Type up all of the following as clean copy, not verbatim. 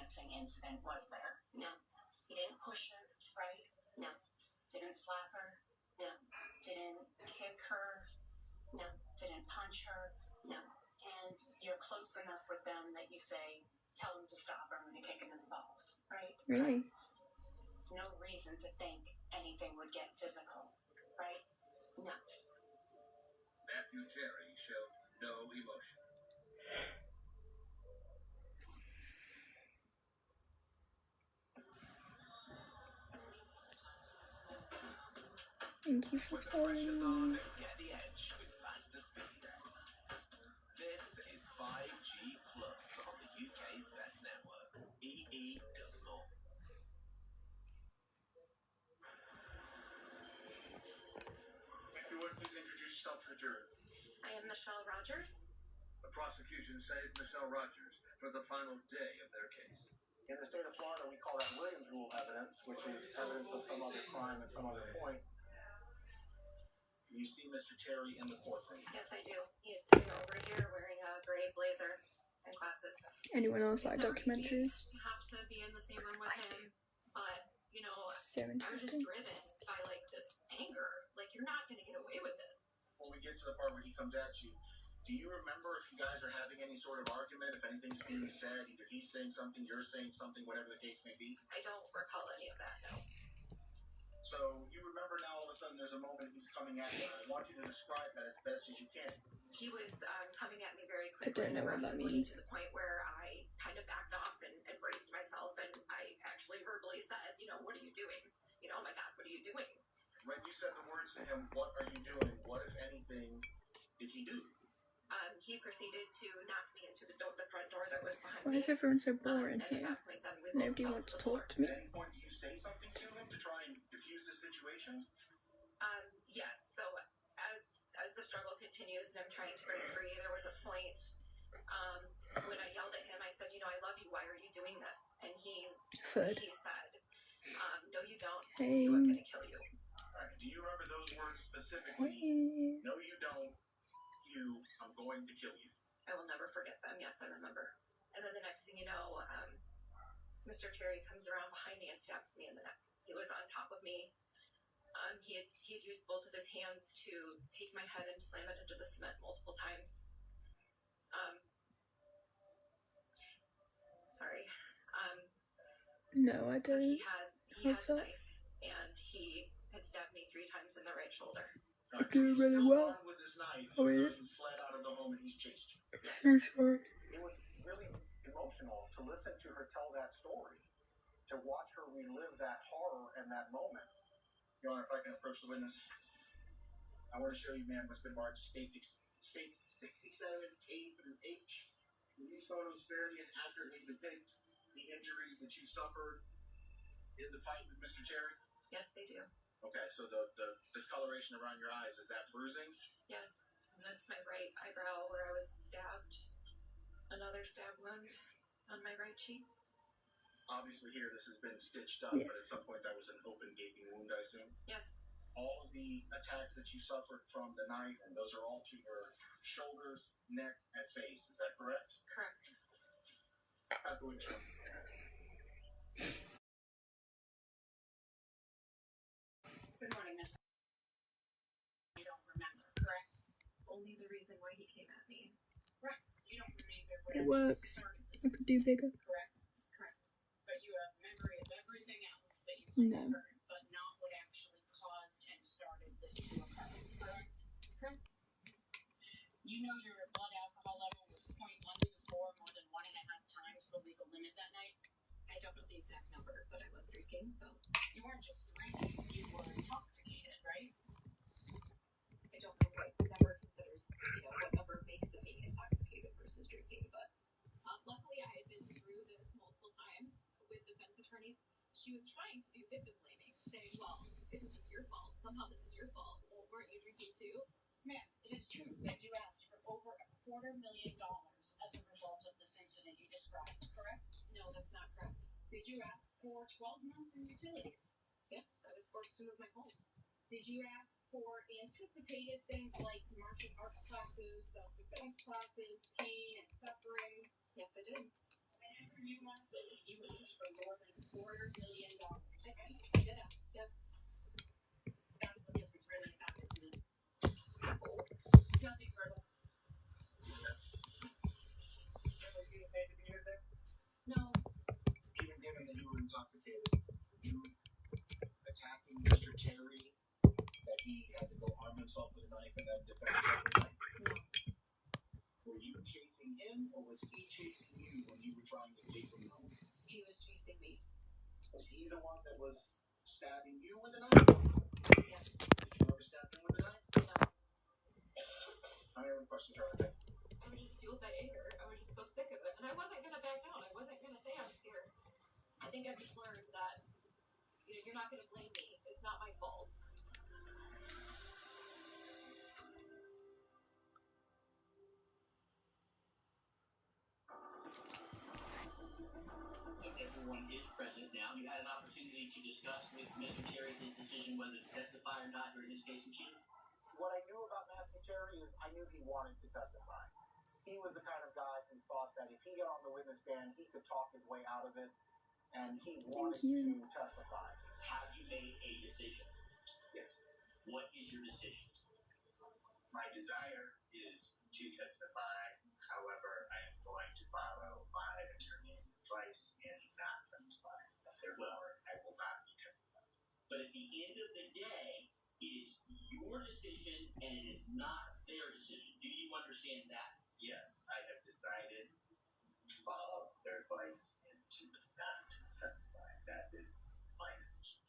dancing incident, was there? No. You didn't push her, right? No. Didn't slap her? No. Didn't kick her? No. Didn't punch her? No. And you're close enough with them that you say, tell them to stop, or I'm going to kick him in the balls, right? Really? No reason to think anything would get physical, right? No. Matthew Terry showed no emotion. Thank you for When the pressure's following on, me. get the edge with faster speeds. This is 5G Plus on the UK's best network. EE does more. If you would, please introduce yourself to the jury. I am Michelle Rogers. The prosecution saved Michelle Rogers for the final day of their case. In the state of Florida, we call that Williams Rule evidence, which is evidence of some other crime at some other point. You see Mr. Terry in the courtroom. Yes, I do. He's sitting over here wearing a gray blazer and glasses. Anyone else like It's not documentaries? easy to have to be in the same room with him, but you know, So I was just interesting. driven by like this anger. Like, you're not gonna get away with this. Before we get to the part where he comes at you, do you remember if you guys are having any sort of argument, if anything's being said, either he's saying something, you're saying something, whatever the case may be? I don't recall any of that. No. So you remember now all of a sudden there's a moment he's coming at you. I want you to describe that as best as you can. He was coming at me very I quickly don't know and what that aggressively means. to the point where I kind of backed off and braced myself, and I actually verbally said, you know, what are you doing? You know, oh my God, what are you doing? When you said the words to him, what are you doing? What, if anything, did he do? He proceeded to knock me into the front door that was behind Why me. is everyone so boring And at here? that point, then we both Nobody fell wants to to the floor. talk to me. At any point, do you say something to him to try and diffuse the situation? Yes. So as the struggle continues and I'm trying to break free, there was a point when I yelled at him. I said, you know, I love you. Why are you doing this? And he Third. said, no, you don't. Hey. You, I'm going to kill you. Alright, do you remember those words specifically? Hey. No, you don't. You, I'm going to kill you. I will never forget them. Yes, I remember. And then the next thing you know, Mr. Terry comes around behind me and stabs me in the neck. He was on top of me. He had used both of his hands to take my head and slam it into the cement multiple times. Sorry. No, I So don't. he had the What's that? knife, and he had stabbed me 3 times in the right shoulder. I do really well. With his knife, Oh, yeah? he fled out of the home and he's chased you. So sorry. It was really emotional to listen to her tell that story, to watch her relive that horror and that moment. Your Honor, if I can approach the witness, I want to show you, ma'am, what's been marked states 67, A through H. These photos fairly and accurately depict the injuries that you suffered in the fight with Mr. Terry. Yes, they do. Okay, so the discoloration around your eyes, is that bruising? Yes, and that's my right eyebrow where I was stabbed. Another stab wound on my right cheek. Obviously here this has been stitched up, but at Yes. some point that was an open gaping wound, I assume. Yes. All of the attacks that you suffered from the knife, and those are all to your shoulders, neck, and face, is that correct? Correct. How's the witness? Good morning, Miss. You don't remember, correct? Only the reason why he came at me. Right. You don't remember what It actually works. started this I could do bigger. correct? Correct. But you have memory of everything else that you claim No. occurred, but not what actually caused and started this to occur, correct? Correct. You know your blood alcohol level was 0.124, more than 1.5 times the legal limit that night. I don't know the exact number, but I was drinking, so You weren't just drinking, you were intoxicated, right? I don't know what number considers, what number makes it being intoxicated versus drinking, but luckily I had been through this multiple times with defense attorneys. She was trying to do victim blaming, saying, well, isn't this your fault? Somehow this is your fault. Well, weren't you drinking too? Ma'am, it is true that you asked for over $250,000 as a result of this incident you described, correct? No, that's not correct. Did you ask for 12 months in utilities? Yes, I was forced to move my home. Did you ask for anticipated things like martial arts classes, self-defense classes, pain and suffering? Yes, I did. And You want to you moved for more than $250 million. I did ask. Yes. That's what this is really about, isn't it? Nothing further. Was he paid to be here then? No. Even given that you were intoxicated, you attacking Mr. Terry, that he had to go arm himself with a knife and then defend himself with a knife? No. Were you chasing him, or was he chasing you when you were trying to flee from home? He was chasing me. Was he the one that was stabbing you with a knife? Yes. Did you ever stab him with a knife? No. How many other questions are there? I was just fueled by anger. I was just so sick of it. And I wasn't going to back down. I wasn't going to say I'm scared. I think I've just learned that, you're not going to blame me. It's not my fault. Everyone is present now. You had an opportunity to discuss with Mr. Terry his decision whether to testify or not during his case in chief. What I knew about Matthew Terry is I knew he wanted to testify. He was the kind of guy who thought that if he got on the witness stand, he could talk his way out of it, and he wanted to testify. Have you made a decision? Yes. What is your decision? My desire is to testify. However, I am going to follow my attorney's advice and not testify. Therefore, I will not be testifying. But at the end of the day, it is your decision and it is not their decision. Do you understand that? Yes, I have decided to follow their advice and to not testify. That is my decision.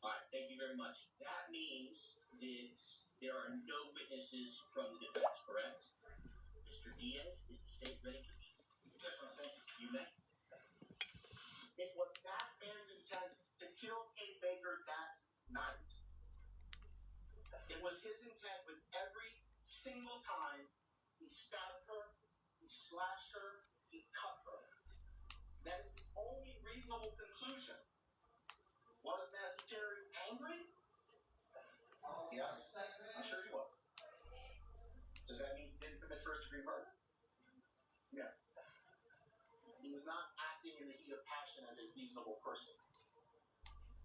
All right, thank you very much. That means that there are no witnesses from the defense, correct? Mr. Diaz, is the state ready to proceed? Yes, sir. Thank you. You may. It was that man's intent to kill Kate Baker that night. It was his intent with every single time he stabbed her, he slashed her, he cut her. That is the only reasonable conclusion. Was Matthew Terry angry? Yeah, I'm sure he was. Does that mean he didn't commit first-degree murder? Yeah. He was not acting in the heat of passion as a reasonable person.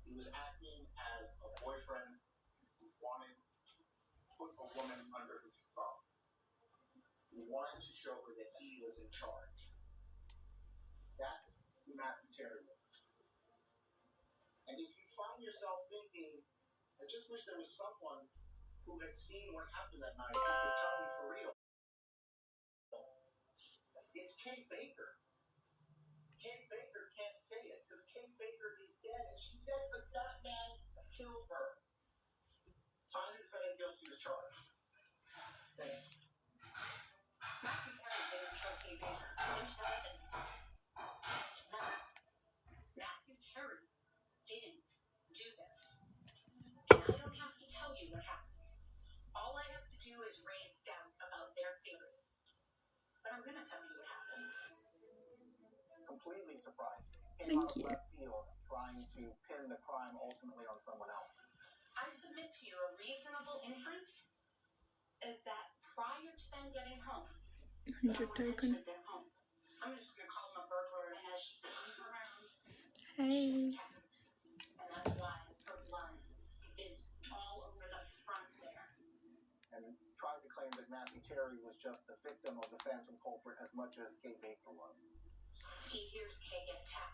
He was acting as a boyfriend who wanted to put a woman under his thumb. He wanted to show her that he was in charge. That's who Matthew Terry was. And if you find yourself thinking, I just wish there was someone who had seen what happened that night who could tell me for real, it's Kate Baker. Kate Baker can't say it because Kate Baker is dead, and she's dead because that man killed her. Find the defendant guilty as charged. Thank you. Matthew Terry didn't kill Kay Baker. There's no evidence. None. Matthew Terry didn't do this. And I don't have to tell you what happened. All I have to do is raise doubt about their theory. But I'm going to tell you what happened. Completely surprised me. Came Thank out of you. left field trying to pin the crime ultimately on someone else. I submit to you a reasonable inference is that prior to them getting home, 100 someone token. entered their home. I'm just going to call him a burglar, and as she comes around, Hey. she's attacked. And that's why her blood is all over the front there. And tried to claim that Matthew Terry was just the victim of the phantom culprit as much as Kate Baker was. He hears Kay get attacked.